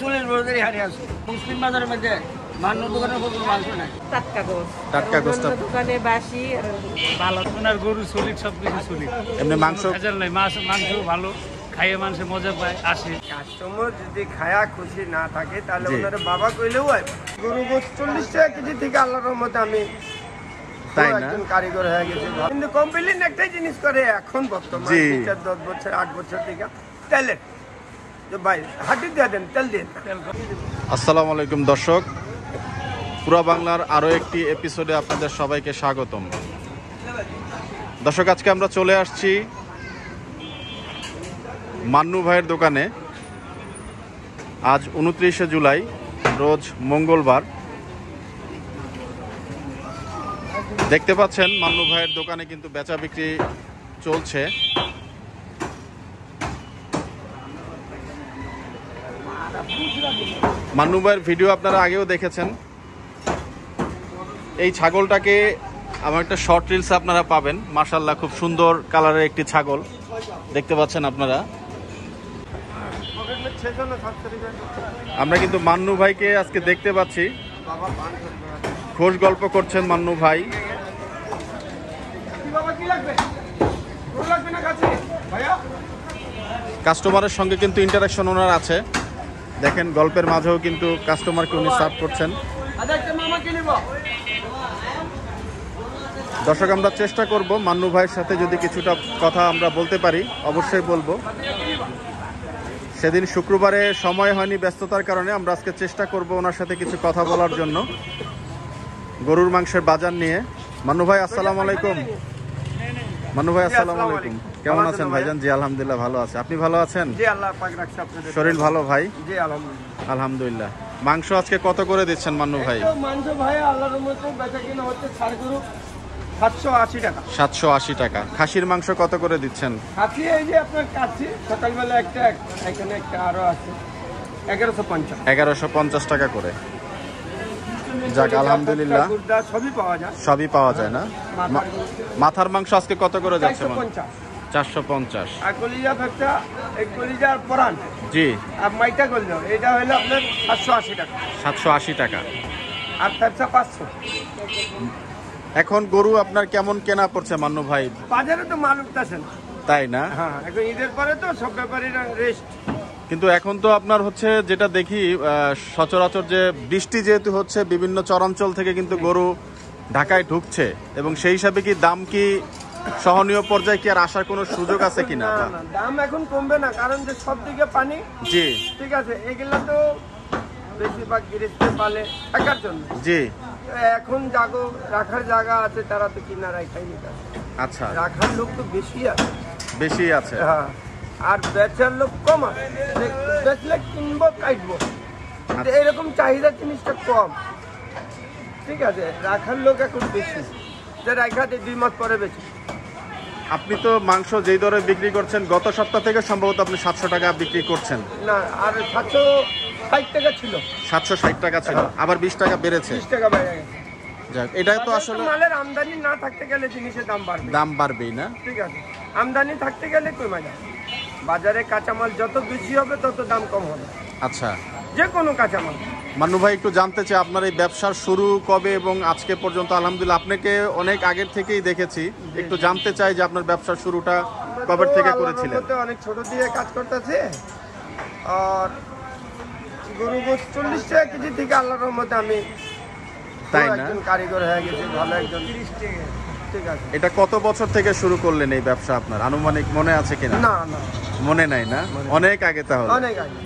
40 বছর ধরে হারিয়ে আছে মুসলিম বাজারের মধ্যে মান্য দোকানের কোনো মাংস নাই টাটকা গোস্ত দোকানে বাসি ভালো আপনার গরু সলিড সবকিছু সলিড এমনি মাংস ভেজাল নাই মাংস ভালো খাইয়ে মানুষে মজা পায় আসে কাস্টমার যদি খায়া খুশি না থাকে তাহলে ওনারা বাবা কইলেও হয় গরু গোস্ত 40 টাকা কেজি থেকে আল্লাহর রহমতে আমি তাই না একজন কারিগর হয়ে গেছে কিন্তু কমপ্লেন একটাই জিনিস করে এখন বর্তমানে 10 বছর 8 বছর থেকে তেলের যে ভাই হাঁটি দিয়ে দেন তেল দিয়ে আসসালামু আলাইকুম দর্শক, পুরা বাংলার আরো একটি এপিসোডে আপনাদের সবাইকে স্বাগতম। দর্শক, আজকে আমরা চলে আসছি মান্নু ভাইয়ের দোকানে। আজ 29শে জুলাই, রোজ মঙ্গলবার। দেখতে পাচ্ছেন মান্নু ভাইয়ের দোকানে কিন্তু বেচা বিক্রি চলছে। মান্নু ভাইয়ের ভিডিও আপনারা আগেও দেখেছেন। এই ছাগলটাকে আমার একটা শর্ট রিলস আপনারা পাবেন। মাশাআল্লাহ, খুব সুন্দর কালারের একটি ছাগল দেখতে পাচ্ছেন আপনারা। আমরা কিন্তু মান্নু ভাইকে আজকে দেখতে পাচ্ছি, খোশ গল্প করছেন মান্নু ভাই। কাস্টমারের সঙ্গে কিন্তু ইন্টারাকশন ওনার আছে। দেখেন, গল্পের মাঝেও কিন্তু কাস্টমারকে উনি সার্ভ করছেন। দর্শক, আমরা চেষ্টা করব মান্নু ভাইয়ের সাথে যদি কিছুটা কথা আমরা বলতে পারি অবশ্যই বলবো। সেদিন শুক্রবারে সময় হয়নি ব্যস্ততার কারণে, আমরা আজকে চেষ্টা করব ওনার সাথে কিছু কথা বলার জন্য গরুর মাংসের বাজার নিয়ে। মান্নু ভাই আসসালামু আলাইকুম। মান্নু ভাই আসসালামু আলাইকুম, কেমন আছেন ভাইজান? জি আলহামদুলিল্লাহ ভালো আছে। আপনি ভালো আছেন? জি আল্লাহ পাক রাখছে আপনাদের শরীর ভালো ভাই? জি আলহামদুলিল্লাহ। আলহামদুলিল্লাহ। মাংস আজকে কত করে দিচ্ছেন মান্নু ভাই? মাংস ভাই আল্লাহর রহমতে বেচা কিনা হচ্ছে ষাড় গরু 780 টাকা। 780 টাকা। খাসির মাংস কত করে দিচ্ছেন? খাসি এই যে আপনার কাছে সকালবেলা একটা, এখানে একটা আরো আছে 1150। 1150 টাকা করে। যাক আলহামদুলিল্লাহ, সবই পাওয়া যায়। সবই পাওয়া যায় না? মাথার মাংস আজকে কত করে যাচ্ছে? 450। আর কলিজা থাকটা এই কলিজার পরান জি, আর মাইটা করলো এটা হলো আপনার 780 টাকা। 780 টাকা। আর থাকটা 500। এখন গরু আপনার কেমন কেনা পড়ছে মান্নু ভাই? বাজারে তো মাল উঠতেছে না, তাই না? হ্যাঁ, এখন ঈদের পরে তো সব ব্যাপারীরা রেস্ট। কিন্তু এখন তো আপনার হচ্ছে যেটা দেখি সচরাচর যে বৃষ্টি যেহেতু হচ্ছে, বিভিন্ন চরাঞ্চল থেকে কিন্তু গরু ঢাকায় ঢুকছে, এবং সেই হিসাবে কি দাম কি সহনীয় পর্যায়ে কি আর আসার কোনো সুযোগ আছে কিনা? না, দাম এখন কমবে না, কারণ যে সব দিকে পানি। জি, ঠিক আছে, এগুলা তো বেশিরভাগ গৃহস্থ পালে থাকার জন্য। জি। এখন জাগো রাখার জায়গা আছে, তারা তো কিনারাই খাই নিতে। আচ্ছা, রাখার লোক তো বেশি আছে। বেশি আছে। হ্যাঁ, আর বেচার লোক কম আছে। বেচলে কিনবো কাটবো, এরকম চাহিদা জিনিসটা কম। ঠিক আছে, রাখার লোক এখন বেশি, যে রাখাতে 2 মাস পরে বেশি। আপনি তো মাংস যেই দরে বিক্রি করছেন, গত সপ্তাহ থেকে সম্ভবত আপনি 700 টাকা বিক্রি করছেন। না, আর 760 টাকা ছিল। 760 টাকা ছিল, আবার 20 টাকা বেড়েছে। 20 টাকা বেড়ে গেছে। যাক, এটা তো আসলে মালের আমদানি না থাকতে গেলে জিনিসের দাম বাড়বে। দাম বাড়বেই না? ঠিক আছে, আমদানি থাকতে গেলে কমে যাবে। বাজারে কাঁচামাল যত বেশি হবে তত দাম কম হবে। আচ্ছা, যে কোনো কাঁচামাল। মান্নু ভাই, একটু জানতে চাই আপনার এই ব্যবসার শুরু কবে এবং আজকে পর্যন্ত? আলহামদুলিল্লাহ, আপনাকে অনেক আগের থেকেই দেখেছি। একটু জানতে চাই যে আপনার ব্যবসার শুরুটা কবে থেকে করেছিলেন? অনেক ছোট দিয়ে কাজ করতেছে, আর গরু গোস্ত 40 টাকা কেজি থেকে আল্লাহর রহমতে আমি তাই না একজন কারিগর হয়ে গেছি, ভালো একজন। 30 টাকা। ঠিক আছে, এটা কত বছর থেকে শুরু করলেন এই ব্যবসা? আপনার আনুমানিক মনে আছে কিনা? না না, মনে নাই না? অনেক আগে। তাহলে অনেক আগে।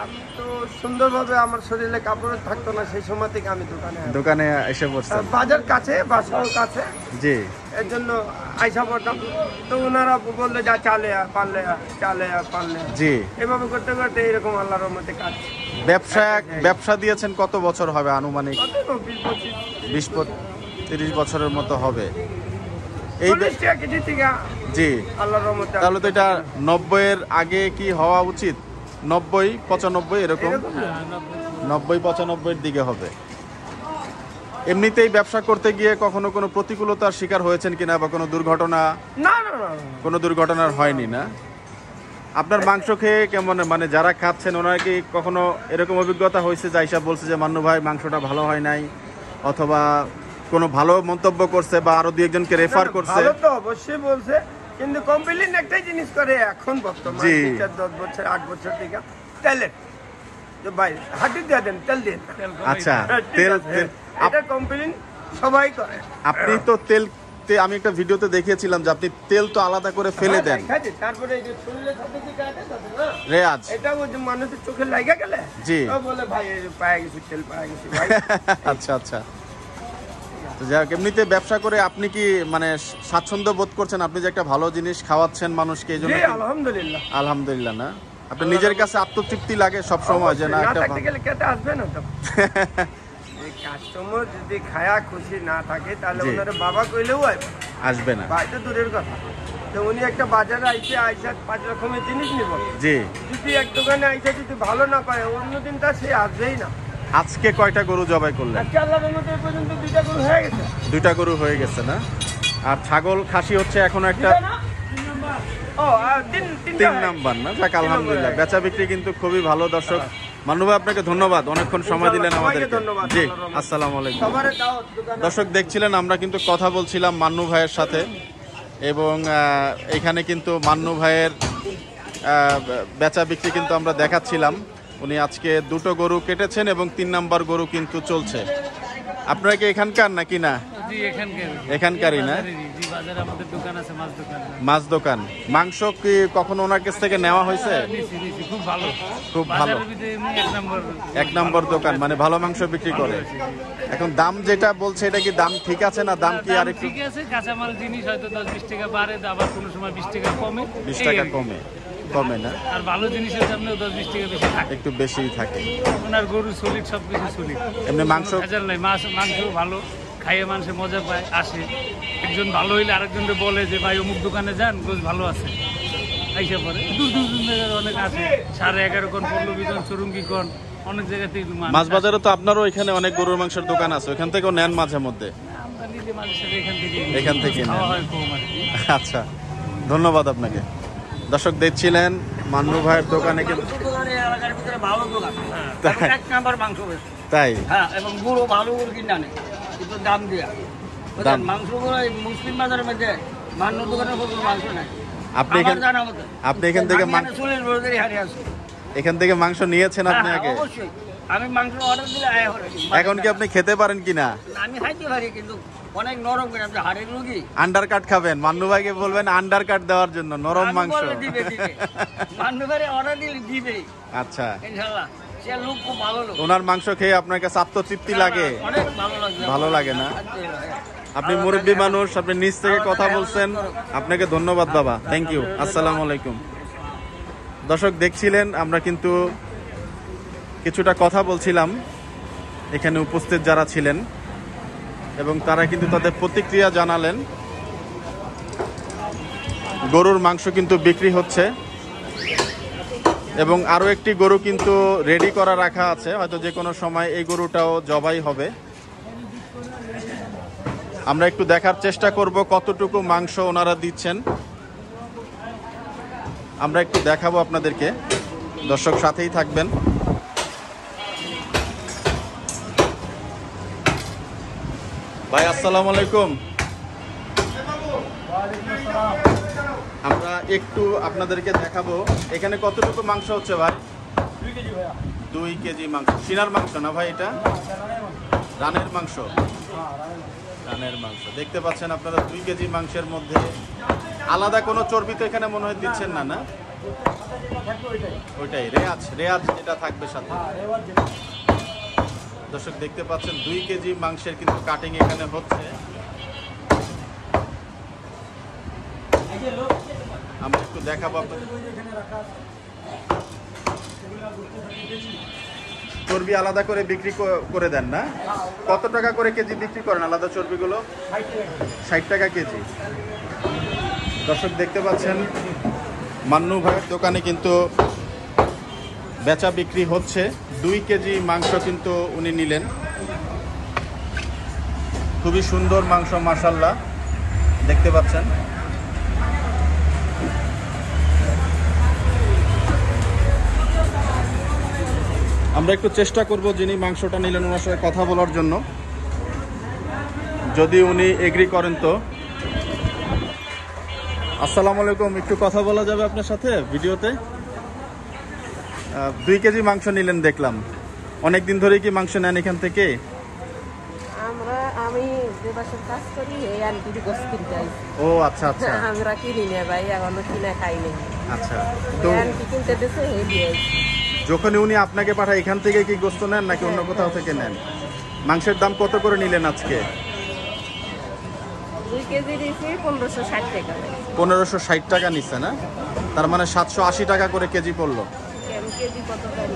আমি তো সুন্দরভাবে, আমার শরীরে কাপড় থাকতো না, সেই সময় থেকে আমি দোকানে এসে পড়ছেন। বাজার কাছে, বাসাও কাছে। জি, এর জন্য আইসা পড়তাম। তো ওনারা বললো যা চালে পারলে পারলে। জি, এভাবে করতে করতে এরকম আল্লাহর রহমতে কাজ। ব্যবসা দিয়েছেন কত বছর হবে আনুমানিক? 20-30 বছরের মতো হবে। এই 40 টাকা কেজি থেকে জি, আল্লাহর রহমতে। তাহলে তো এটা 90-এর আগে কি হওয়া উচিত? 90-95 এরকম? 90-95-এর দিকে হবে। এমনিতেই ব্যবসা করতে গিয়ে কখনো কোনো প্রতিকূলতার শিকার হয়েছেন কিনা, বা কোনো দুর্ঘটনা? না না না, কোনো দুর্ঘটনার হয়নি না? আপনার মাংস খেয়ে কেমন, মানে যারা খাচ্ছেন ওনারা কি কখনো এরকম অভিজ্ঞতা হয়েছে যে আইসা বলছে যে মান্নু ভাই মাংসটা ভালো হয় নাই, অথবা কোনো ভালো মন্তব্য করছে বা আরো 2-1জনকে রেফার করছে? ভালো তো অবশ্যই বলছে, কিন্তু কমপ্লেন একটাই জিনিস করে এখন বর্তমানে 10 বছর 8 বছর থেকে তেলের যে ভাই হাঁটি দিয়ে দেন, তেল দিন। আচ্ছা, তেল এটা কমপ্লেন সবাই করে। আপনি তো তেল, আমি একটা ভিডিওতে দেখিয়েছিলাম যে আপনি তেল তো আলাদা করে ফেলে দেন। তারপরে এই যে শরীরের সাথে যে গায়ে থাকে না রেয়াজ, এটা ওই যে মানুষের চোখে লাগা গেলে জি ও বলে ভাই এই যে পায়ে গেছি, তেল পায়ে গেছি ভাই। আচ্ছা আচ্ছা, তো যাই হোক, এমনিতে ব্যবসা করে আপনি কি মানে স্বাচ্ছন্দ্য বোধ করছেন? আপনি যে একটা ভালো জিনিস খাওয়াচ্ছেন মানুষকে, এই জন্য জি আলহামদুলিল্লাহ। আলহামদুলিল্লাহ। না আপনার নিজের কাছে আত্মতৃপ্তি লাগে সব সময় যে না একটা থাকতে গেলে খেতে আসবে না তো। এই কাস্টমার যদি খায়া খুশি না থাকে তাহলে ওনারে বাবা কইলেও আসবে না, ভাই তো দূরের কথা। তো উনি একটা বাজারে আইসা 5 রকমের জিনিস নিব, জি যদি এক দোকানে আইসা যদি ভালো না পায় অন্যদিন তার সে আসবেই না। আজকে কয়টা গরু জবাই করলেন? আজকে আল্লাহর রহমতে এই পর্যন্ত 2টা গরু হয়ে গেছে। 2টা গরু হয়ে গেছে না? আর ছাগল খাসি হচ্ছে এখনো একটা ও 3 নাম্বার না? যাক আলহামদুলিল্লাহ, বেচা বিক্রি কিন্তু খুবই ভালো। দর্শক, মান্নু ভাই আপনাকে ধন্যবাদ, অনেকক্ষণ সময় দিলেন আমাদেরকে। জি, আসসালামু আলাইকুম। দর্শক দেখছিলেন, আমরা কিন্তু কথা বলছিলাম মান্নু ভাইয়ের সাথে, এবং এখানে কিন্তু মান্নু ভাইয়ের বেচা বিক্রি কিন্তু আমরা দেখাচ্ছিলাম। উনি আজকে 2টো গরু কেটেছেন এবং 3 নাম্বার গরু কিন্তু চলছে। আপনারা কি এখানকার নাকি না? জি এখানকারই না? জি, বাজারে আমাদের দোকান আছে, মাছ দোকান। মাছ দোকান। মাংস কি কখনো ওনার কাছ থেকে নেওয়া হয়েছে? খুব ভালো, খুব ভালো, এক নম্বর দোকান, মানে ভালো মাংস বিক্রি করে। এখন দাম যেটা বলছে এটা কি দাম ঠিক আছে না দাম কি আর একটু? ঠিক আছে, কাঁচামাল জিনিস হয়তো 10-20 টাকা বাড়ে, আবার কোনো সময় 20 টাকা কমে। 20 টাকা কমে না? আর ভালো জিনিসের দামে 10-20 টাকা বেশি থাকে, একটু বেশিই থাকে। ওনার গরু সলিড, সবকিছু সলিড, এমনি মাংস ভেজাল নাই। মাংস ভালো, খাইয়ে মানুষে মজা পায়, আসে। একজন ভালো হইলে আরেকজনকে বলে যে ভাই অমুক দোকানে যান, গোছ ভালো আছে, আইসা পরে দূর জায়গার অনেক আছে, 11.5 কোণ, 15 কোণ, চুরুঙ্গি কোণ, অনেক জায়গা থেকে মাছ বাজারে তো আপনারও এখানে অনেক গরুর মাংসের দোকান আছে, ওখান থেকেও নেন মাঝে মধ্যে? আমরা নিজে মাঝে সাথে এখান থেকে খাওয়া হয় কম আর কি। আচ্ছা, ধন্যবাদ আপনাকে। দর্শক দেখছিলেন মান্নু ভাইয়ের দোকানে কিন্তু এলাকার ভিতরে ভালো দোকান, এক নাম্বার মাংস বেশি। তাই? হ্যাঁ, এবং গুঁড়ো ভালো গুঁড়ো কিনে আনে, কিন্তু দাম দিয়া মাংস গুলো মুসলিম বাজারের মধ্যে মান্য দোকানের কোনো মাংস নাই। আপনি এখান থেকে এখান থেকে মাংস নিয়েছেন আপনি আগে? অবশ্যই, আমি মাংস অর্ডার দিলে এখন কি আপনি খেতে পারেন কিনা? আমি খাইতে পারি, কিন্তু অনেক নরম করে। আপনি হাড়ের রুগী, আন্ডার কাট খাবেন? মান্নু ভাইকে বলবেন আন্ডার কাট দেওয়ার জন্য, নরম মাংস। মান্য ভাই অর্ডার দিলে দিবে। আচ্ছা, ইনশাআল্লাহ, সে লোক খুব ভালো লোক। ওনার মাংস খেয়ে আপনার কাছে আত্মতৃপ্তি লাগে? অনেক ভালো লাগে। ভালো লাগে না? আপনি মুরব্বী মানুষ, আপনি নিজ থেকে কথা বলছেন, আপনাকে ধন্যবাদ বাবা, থ্যাংক ইউ। আসসালামু আলাইকুম। দর্শক দেখছিলেন, আমরা কিন্তু কিছুটা কথা বলছিলাম এখানে উপস্থিত যারা ছিলেন, এবং তারা কিন্তু তাদের প্রতিক্রিয়া জানালেন। গরুর মাংস কিন্তু বিক্রি হচ্ছে, এবং আরও একটি গরু কিন্তু রেডি করা রাখা আছে, হয়তো যে কোনো সময় এই গরুটাও জবাই হবে। আমরা একটু দেখার চেষ্টা করব কতটুকু মাংস ওনারা দিচ্ছেন, আমরা একটু দেখাবো আপনাদেরকে। দর্শক সাথেই থাকবেন। ভাই আসসালামু আলাইকুম। আমরা একটু আপনাদেরকে দেখাবো এখানে কতটুকু মাংস হচ্ছে ভাই? 2 কেজি মাংস। সিনার মাংস না ভাই? এটা রানের মাংস। রানের মাংস দেখতে পাচ্ছেন আপনারা। 2 কেজি মাংসের মধ্যে আলাদা কোনো চর্বি তো এখানে মনে হয় দিচ্ছেন না? না, ওইটাই রেয়াজ যেটা থাকবে সাথে। দর্শক দেখতে পাচ্ছেন 2 কেজি মাংসের কিন্তু কাটিং এখানে হচ্ছে। আমরা একটু দেখাবো আপনাদের। চর্বি আলাদা করে বিক্রি করে দেন না? কত টাকা করে কেজি বিক্রি করেন আলাদা চর্বিগুলো? 60 টাকা কেজি। দর্শক দেখতে পাচ্ছেন মান্নু ভাইয়ের দোকানে কিন্তু বেচা বিক্রি হচ্ছে। 2 কেজি মাংস কিন্তু উনি নিলেন। খুবই সুন্দর মাংস, মাশাআল্লাহ, দেখতে পাচ্ছেন। আমরা একটু চেষ্টা করব যিনি মাংসটা নিলেন ওনার সাথে কথা বলার জন্য, যদি উনি এগ্রি করেন তো। আসসালামু আলাইকুম, একটু কথা বলা যাবে আপনার সাথে ভিডিওতে? 2 কেজি মাংস নিলেন দেখলাম, অনেক দিন ধরেই কি মাংস নেন এখান থেকে? আমি যে বাসায় কাজ করি এই আন্টির গোস কিনতে আইছি। ও আচ্ছা আচ্ছা। আমরা কিনি না ভাই, এখনো কিনা খাই নাই। আচ্ছা, তো আন্টি কিনতে দিছে এই দিয়ে আইছি। যখনই উনি আপনাকে পাঠায় এখান থেকে কি গোস্ত নেন নাকি অন্য কোথাও থেকে নেন? মাংসের দাম কত করে নিলেন আজকে? 2 কেজি দিয়েছি 1560 টাকা। 1560 টাকা নিচ্ছে না? তার মানে 780 টাকা করে কেজি পড়লো। কেজি কত করে?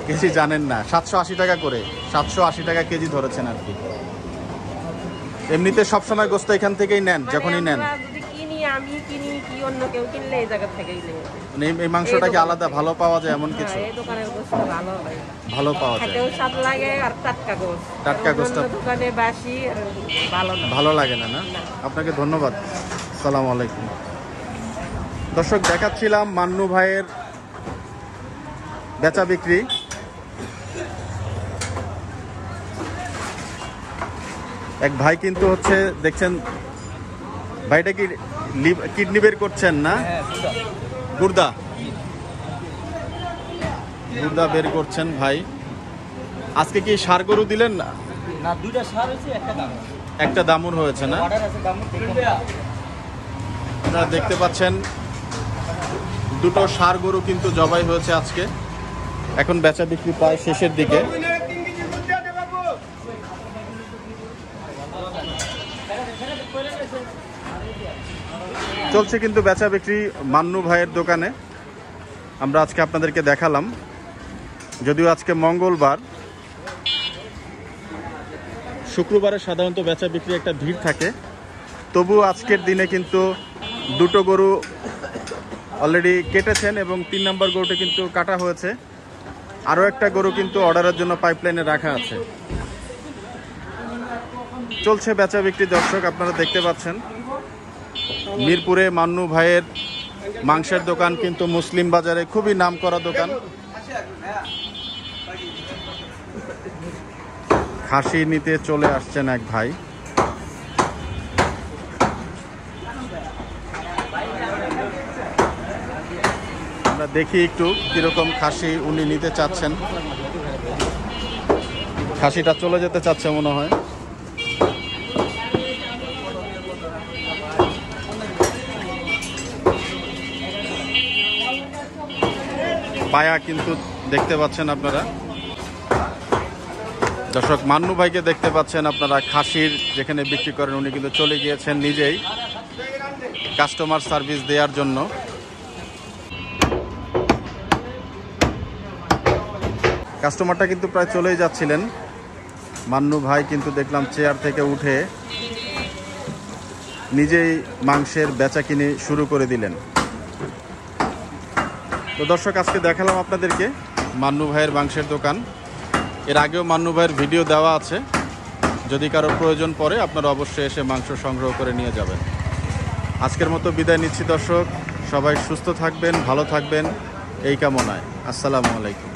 কেজি জানেন না, 780 টাকা করে, 780 টাকা কেজি ধরেছেন আর কি। এমনিতে সবসময় গোস্ত এখান থেকেই নেন যখনই নেন? যদি কিনি, আমি কিনি কি অন্য কেউ কিনলে এই জায়গা থেকেই নেব। মানে এই মাংসটা কি আলাদা ভালো পাওয়া যায় এমন কিছু? এই দোকানের গোস্ত ভালো হয়, ভালো পাওয়া যায়, খেতেও স্বাদ লাগে আর টাটকা গোস্ত। টাটকা গোস্ত দোকানে বাসি ভালো না, ভালো লাগে না। না, আপনাকে ধন্যবাদ। আসসালামু আলাইকুম। দর্শক, দেখাচ্ছিলাম মান্নু ভাইয়ের বেচা বিক্রি। এক ভাই কিন্তু হচ্ছে দেখছেন, ভাইটা কি কিডনি বের করছেন না? গুর্দা গুর্দা বের করছেন ভাই। আজকে কি ষাঁড় গরু দিলেন না? না, 2টা সার হয়েছে, একটা দাম, একটা দামুর হয়েছে না? অর্ডার আছে দাম। আপনারা দেখতে পাচ্ছেন 2টো ষাঁড় গরু কিন্তু জবাই হয়েছে আজকে। এখন বেচা বিক্রি প্রায় শেষের দিকে। চলছে কিন্তু বেচা বিক্রি মান্নু ভাইয়ের দোকানে। আমরা আজকে আপনাদেরকে দেখালাম, যদিও আজকে মঙ্গলবার, শুক্রবারে সাধারণত বেচা বিক্রি একটা ভিড় থাকে, তবুও আজকের দিনে কিন্তু 2টো গরু অলরেডি কেটেছেন এবং 3 নম্বর গরুটা কিন্তু কাটা হয়েছে। আরও একটা গরু কিন্তু অর্ডারের জন্য পাইপলাইনে রাখা আছে। চলছে বেচা বিক্রি। দর্শক, আপনারা দেখতে পাচ্ছেন মিরপুরে মান্নু ভাইয়ের মাংসের দোকান কিন্তু মুসলিম বাজারে খুবই নামকরা দোকান। খাসি নিতে চলে আসছেন এক ভাই। আমরা দেখি একটু কিরকম খাসি উনি নিতে চাচ্ছেন। খাসিটা চলে যেতে চাচ্ছে মনে হয়। পায়া কিন্তু দেখতে পাচ্ছেন আপনারা। দর্শক, মান্নু ভাইকে দেখতে পাচ্ছেন আপনারা, খাসির যেখানে বিক্রি করেন উনি কিন্তু চলে গিয়েছেন নিজেই কাস্টমার সার্ভিস দেওয়ার জন্য। কাস্টমারটা কিন্তু প্রায় চলেই যাচ্ছিলেন। মান্নু ভাই কিন্তু দেখলাম চেয়ার থেকে উঠে নিজেই মাংসের বেচাকিনি শুরু করে দিলেন। তো দর্শক, আজকে দেখালাম আপনাদেরকে মান্নু ভাইয়ের মাংসের দোকান। এর আগেও মান্নু ভাইয়ের ভিডিও দেওয়া আছে, যদি কারো প্রয়োজন পড়ে আপনারা অবশ্যই এসে মাংস সংগ্রহ করে নিয়ে যাবেন। আজকের মতো বিদায় নিচ্ছি দর্শক, সবাই সুস্থ থাকবেন, ভালো থাকবেন এই কামনায়। আসসালামু আলাইকুম।